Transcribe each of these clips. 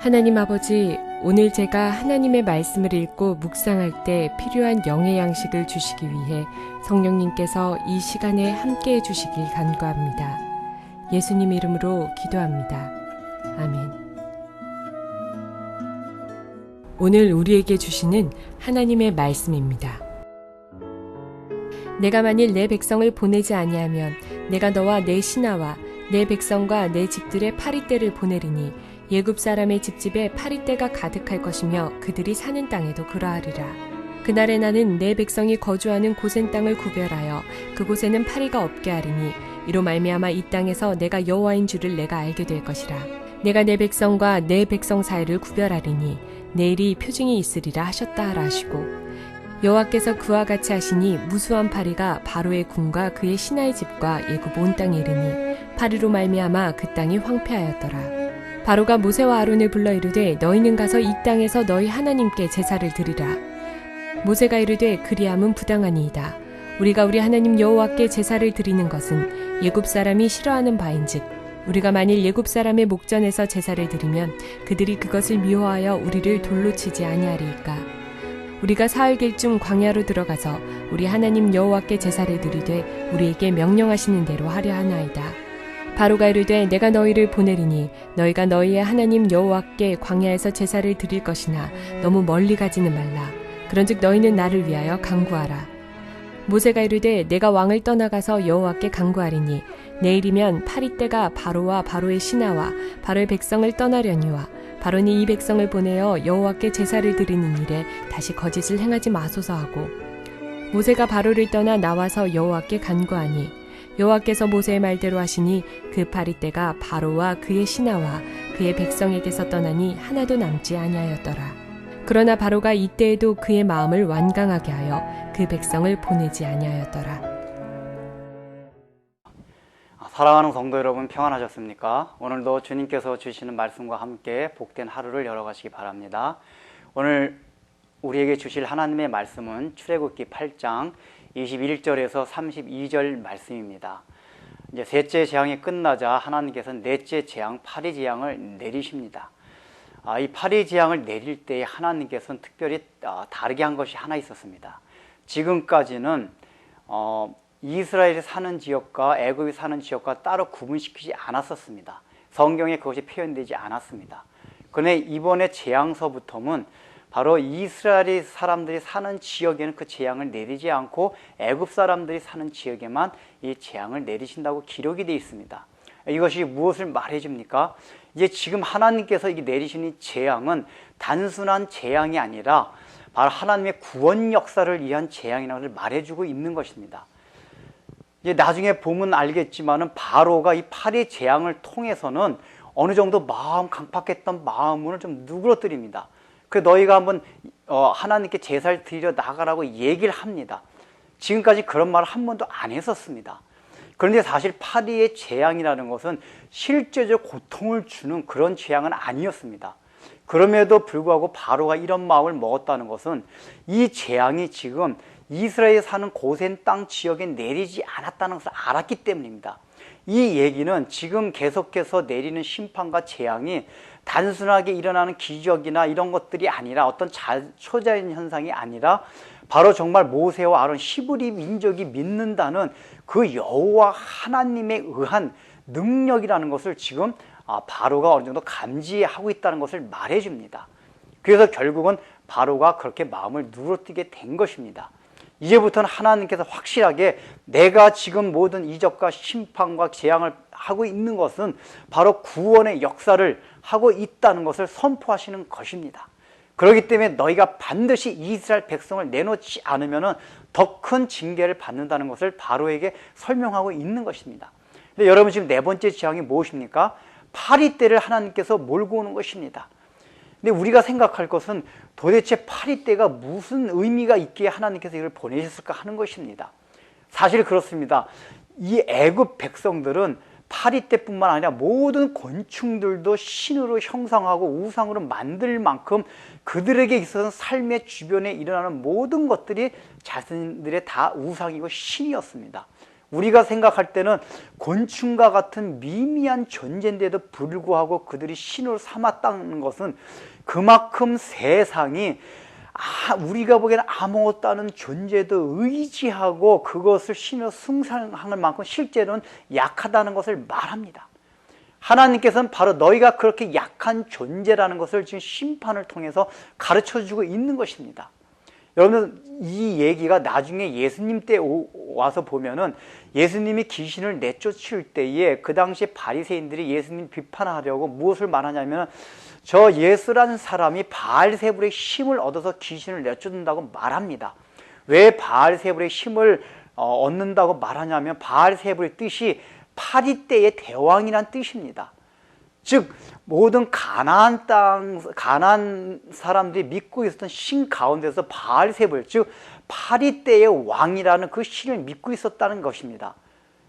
하나님 아버지, 오늘 제가 하나님의 말씀을 읽고 묵상할 때 필요한 영의 양식을 주시기 위해 성령님께서 이 시간에 함께해 주시길 간구합니다. 예수님 이름으로 기도합니다. 아멘. 오늘 우리에게 주시는 하나님의 말씀입니다. 내가 만일 내 백성을 보내지 아니하면 내가 너와 내 신하와 내 백성과 내 집들의 파리떼를 보내리니 예굽 사람의 집집에 파리떼가 가득할 것이며 그들이 사는 땅에도 그러하리라. 그날에 나는 내 백성이 거주하는 고센 땅을 구별하여 그곳에는 파리가 없게 하리니 이로 말미암아 이 땅에서 내가 여호와인 줄을 내가 알게 될 것이라. 내가 내 백성과 내 백성 사이를 구별하리니 내일이 표징이 있으리라 하셨다 하라 하시고, 여호와께서 그와 같이 하시니 무수한 파리가 바로의 궁과 그의 신하의 집과 예굽 온 땅에 이르니 파리로 말미암아 그 땅이 황폐하였더라. 바로가 모세와 아론을 불러 이르되 너희는 가서 이 땅에서 너희 하나님께 제사를 드리라. 모세가 이르되 그리함은 부당하니이다. 우리가 우리 하나님 여호와께 제사를 드리는 것은 예굽 사람이 싫어하는 바인즉 우리가 만일 예굽 사람의 목전에서 제사를 드리면 그들이 그것을 미워하여 우리를 돌로 치지 아니하리이까. 우리가 사흘길쯤 광야로 들어가서 우리 하나님 여호와께 제사를 드리되 우리에게 명령하시는 대로 하려 하나이다. 바로가 이르되 내가 너희를 보내리니 너희가 너희의 하나님 여호와께 광야에서 제사를 드릴 것이나 너무 멀리 가지는 말라. 그런즉 너희는 나를 위하여 간구하라. 모세가 이르되 내가 왕을 떠나가서 여호와께 간구하리니 내일이면 파리떼가 바로와 바로의 신하와 바로의 백성을 떠나려니와 바로니 이 백성을 보내어 여호와께 제사를 드리는 일에 다시 거짓을 행하지 마소서 하고, 모세가 바로를 떠나 나와서 여호와께 간구하니 여호와께서 모세의 말대로 하시니 그 파리떼가 바로와 그의 신하와 그의 백성에게서 떠나니 하나도 남지 아니하였더라. 그러나 바로가 이때에도 그의 마음을 완강하게 하여 그 백성을 보내지 아니하였더라. 사랑하는 성도 여러분, 평안하셨습니까? 오늘도 주님께서 주시는 말씀과 함께 복된 하루를 열어가시기 바랍니다. 오늘 우리에게 주실 하나님의 말씀은 출애굽기 8장 21절에서 32절 말씀입니다. 이제 셋째 재앙이 끝나자 하나님께서는 넷째 재앙 파리 재앙을 내리십니다. 이 파리 재앙을 내릴 때 하나님께서는 특별히 다르게 한 것이 하나 있었습니다. 지금까지는 이스라엘이 사는 지역과 애굽이 사는 지역과 따로 구분시키지 않았었습니다. 성경에 그것이 표현되지 않았습니다. 그런데 이번에 재앙서부터는 바로 이스라엘 사람들이 사는 지역에는 그 재앙을 내리지 않고 애굽 사람들이 사는 지역에만 이 재앙을 내리신다고 기록이 되어 있습니다. 이것이 무엇을 말해줍니까? 이제 지금 하나님께서 이게 내리시는 재앙은 단순한 재앙이 아니라 바로 하나님의 구원 역사를 위한 재앙이라는 것을 말해주고 있는 것입니다. 이제 나중에 보면 알겠지만은 바로가 이 파리 재앙을 통해서는 어느 정도 마음 강팍했던 마음을 좀 누그러뜨립니다. 그래서 너희가 한번 하나님께 제사를 드리러 나가라고 얘기를 합니다. 지금까지 그런 말을 한 번도 안 했었습니다. 그런데 사실 파리의 재앙이라는 것은 실제적 고통을 주는 그런 재앙은 아니었습니다. 그럼에도 불구하고 바로가 이런 마음을 먹었다는 것은 이 재앙이 지금 이스라엘에 사는 고센 땅 지역에 내리지 않았다는 것을 알았기 때문입니다. 이 얘기는 지금 계속해서 내리는 심판과 재앙이 단순하게 일어나는 기적이나 이런 것들이 아니라 어떤 초자연 현상이 아니라 바로 정말 모세와 아론 히브리 민족이 믿는다는 그 여호와 하나님에 의한 능력이라는 것을 지금 바로가 어느 정도 감지하고 있다는 것을 말해줍니다. 그래서 결국은 바로가 그렇게 마음을 누그러뜨리게 된 것입니다. 이제부터는 하나님께서 확실하게 내가 지금 모든 이적과 심판과 재앙을 하고 있는 것은 바로 구원의 역사를 하고 있다는 것을 선포하시는 것입니다. 그렇기 때문에 너희가 반드시 이스라엘 백성을 내놓지 않으면 더 큰 징계를 받는다는 것을 바로에게 설명하고 있는 것입니다. 근데 여러분, 지금 네 번째 재앙이 무엇입니까? 파리떼를 하나님께서 몰고 오는 것입니다. 근데 우리가 생각할 것은 도대체 파리떼가 무슨 의미가 있기에 하나님께서 이걸 보내셨을까 하는 것입니다. 사실 그렇습니다. 이 애굽 백성들은 파리떼뿐만 아니라 모든 곤충들도 신으로 형상하고 우상으로 만들 만큼 그들에게 있어서는 삶의 주변에 일어나는 모든 것들이 자신들의 다 우상이고 신이었습니다. 우리가 생각할 때는 곤충과 같은 미미한 존재인데도 불구하고 그들이 신으로 삼았다는 것은 그만큼 세상이 우리가 보기에는 아무것도 아닌 존재도 의지하고 그것을 신으로 숭상할 만큼 실제로는 약하다는 것을 말합니다. 하나님께서는 바로 너희가 그렇게 약한 존재라는 것을 지금 심판을 통해서 가르쳐주고 있는 것입니다. 여러분, 이 얘기가 나중에 예수님 때 와서 보면은 예수님이 귀신을 내쫓을 때에 그 당시 바리새인들이 예수님 비판하려고 무엇을 말하냐면 저 예수라는 사람이 바알세불의 힘을 얻어서 귀신을 내쫓는다고 말합니다. 왜 바알세불의 힘을 얻는다고 말하냐면 바알세불의 뜻이 파리떼의 대왕이란 뜻입니다. 즉 모든 가나안 사람들이 믿고 있었던 신 가운데서 바알세불, 즉 파리떼의 왕이라는 그 신을 믿고 있었다는 것입니다.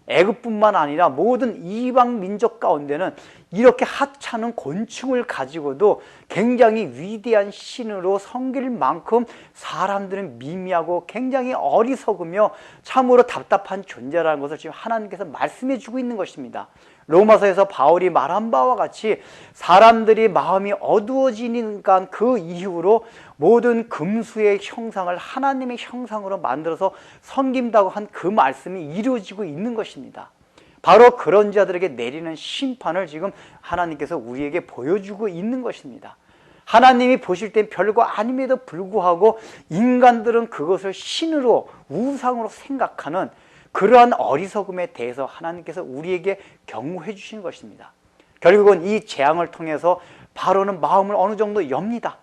애굽뿐만 아니라 모든 이방 민족 가운데는 이렇게 하찮은 곤충을 가지고도 굉장히 위대한 신으로 섬길 만큼 사람들은 미미하고 굉장히 어리석으며 참으로 답답한 존재라는 것을 지금 하나님께서 말씀해 주고 있는 것입니다. 로마서에서 바울이 말한 바와 같이 사람들이 마음이 어두워지니까 그 이후로 모든 금수의 형상을 하나님의 형상으로 만들어서 섬긴다고 한 그 말씀이 이루어지고 있는 것입니다. 바로 그런 자들에게 내리는 심판을 지금 하나님께서 우리에게 보여주고 있는 것입니다. 하나님이 보실 땐 별거 아님에도 불구하고 인간들은 그것을 신으로 우상으로 생각하는 그러한 어리석음에 대해서 하나님께서 우리에게 경고해 주시는 것입니다. 결국은 이 재앙을 통해서 바로는 마음을 어느 정도 엽니다.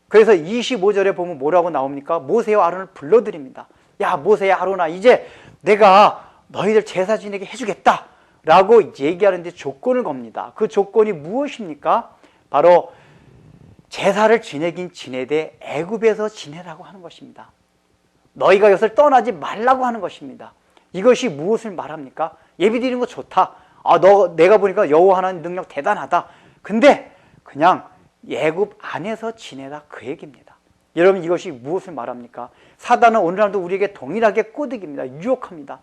그래서 25절에 보면 뭐라고 나옵니까? 모세와 아론을 불러드립니다. 야, 모세야, 아론아, 이제 내가 너희들 제사 지내게 해주겠다 라고 얘기하는데 조건을 겁니다. 그 조건이 무엇입니까? 바로 제사를 지내긴 지내되 애굽에서 지내라고 하는 것입니다. 너희가 이것을 떠나지 말라고 하는 것입니다. 이것이 무엇을 말합니까? 예배드리는 거 좋다. 내가 보니까 여호와 하나님 능력 대단하다. 근데 그냥 애굽 안에서 지내라, 그 얘기입니다. 여러분, 이것이 무엇을 말합니까? 사단은 오늘날도 우리에게 동일하게 꼬드깁니다. 유혹합니다.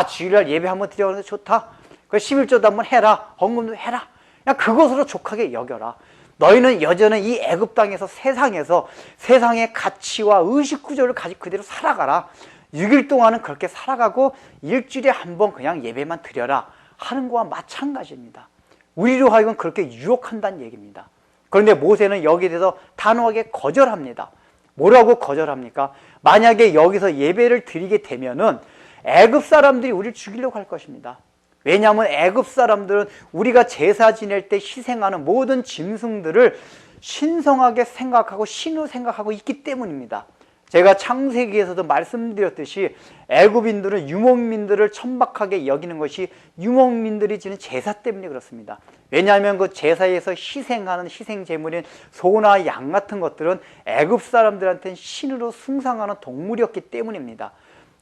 주일날 예배 한번 드려야 좋다. 그 11조도 한번 해라. 헌금도 해라. 그냥 그것으로 족하게 여겨라. 너희는 여전히 이 애굽 땅에서 세상에서 세상의 가치와 의식 구조를 가지고 그대로 살아가라. 6일 동안은 그렇게 살아가고 일주일에 한 번 그냥 예배만 드려라 하는 것과 마찬가지입니다. 우리로 하여금 그렇게 유혹한다는 얘기입니다. 그런데 모세는 여기에 대해서 단호하게 거절합니다. 뭐라고 거절합니까? 만약에 여기서 예배를 드리게 되면은 애굽 사람들이 우리를 죽이려고 할 것입니다. 왜냐하면 애굽 사람들은 우리가 제사 지낼 때 희생하는 모든 짐승들을 신성하게 생각하고 신으로 생각하고 있기 때문입니다. 제가 창세기에서도 말씀드렸듯이 애굽인들은 유목민들을 천박하게 여기는 것이 유목민들이 지는 제사 때문에 그렇습니다. 왜냐하면 그 제사에서 희생하는 희생제물인 소나 양 같은 것들은 애굽 사람들한테는 신으로 숭상하는 동물이었기 때문입니다.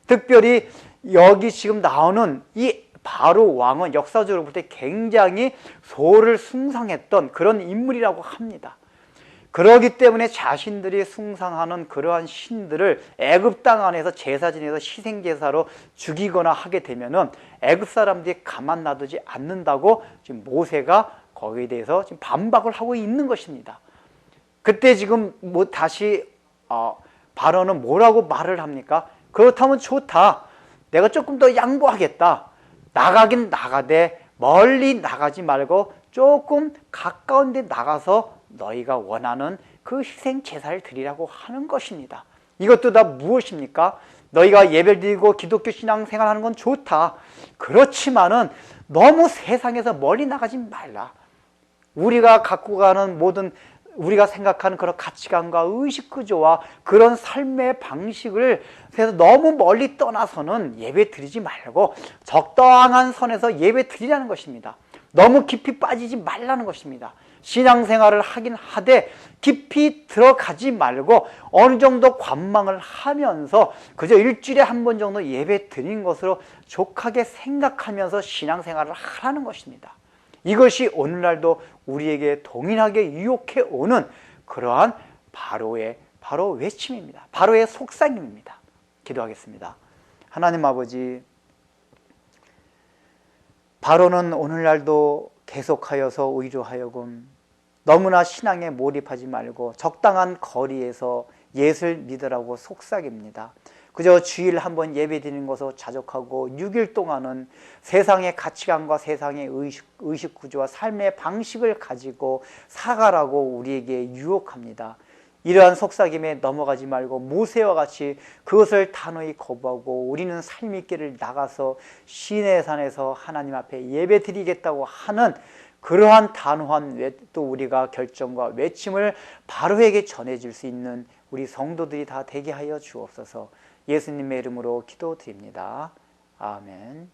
특별히 여기 지금 나오는 이 바로 왕은 역사적으로 볼 때 굉장히 소를 숭상했던 그런 인물이라고 합니다. 그러기 때문에 자신들이 숭상하는 그러한 신들을 애굽 땅 안에서 제사 지내서 희생제사로 죽이거나 하게 되면은 애굽 사람들이 가만 놔두지 않는다고 지금 모세가 거기에 대해서 지금 반박을 하고 있는 것입니다. 그때 지금 다시 바로는 뭐라고 말을 합니까? 그렇다면 좋다. 내가 조금 더 양보하겠다. 나가긴 나가되 멀리 나가지 말고 조금 가까운 데 나가서 너희가 원하는 그 희생 제사를 드리라고 하는 것입니다. 이것도 다 무엇입니까? 너희가 예배를 드리고 기독교 신앙생활 하는 건 좋다. 그렇지만은 너무 세상에서 멀리 나가지 말라. 우리가 갖고 가는 모든 우리가 생각하는 그런 가치관과 의식구조와 그런 삶의 방식을 그래서 너무 멀리 떠나서는 예배 드리지 말고 적당한 선에서 예배 드리라는 것입니다. 너무 깊이 빠지지 말라는 것입니다. 신앙생활을 하긴 하되 깊이 들어가지 말고 어느 정도 관망을 하면서 그저 일주일에 한 번 정도 예배 드린 것으로 족하게 생각하면서 신앙생활을 하라는 것입니다. 이것이 오늘날도 우리에게 동일하게 유혹해 오는 그러한 바로의 외침입니다. 바로의 속삭임입니다. 기도하겠습니다. 하나님 아버지, 바로는 오늘날도 계속하여서 우리로 하여금 너무나 신앙에 몰입하지 말고 적당한 거리에서 예수를 믿으라고 속삭입니다. 그저 주일 한번 예배드리는 것으로 자족하고 6일 동안은 세상의 가치관과 세상의 의식 구조와 삶의 방식을 가지고 살아가라고 우리에게 유혹합니다. 이러한 속삭임에 넘어가지 말고 모세와 같이 그것을 단호히 거부하고 우리는 삶의 길을 나가서 시내산에서 하나님 앞에 예배드리겠다고 하는 그러한 단호한 또 우리가 결정과 외침을 바로에게 전해줄 수 있는 우리 성도들이 다 되게 하여 주옵소서. 예수님의 이름으로 기도드립니다. 아멘.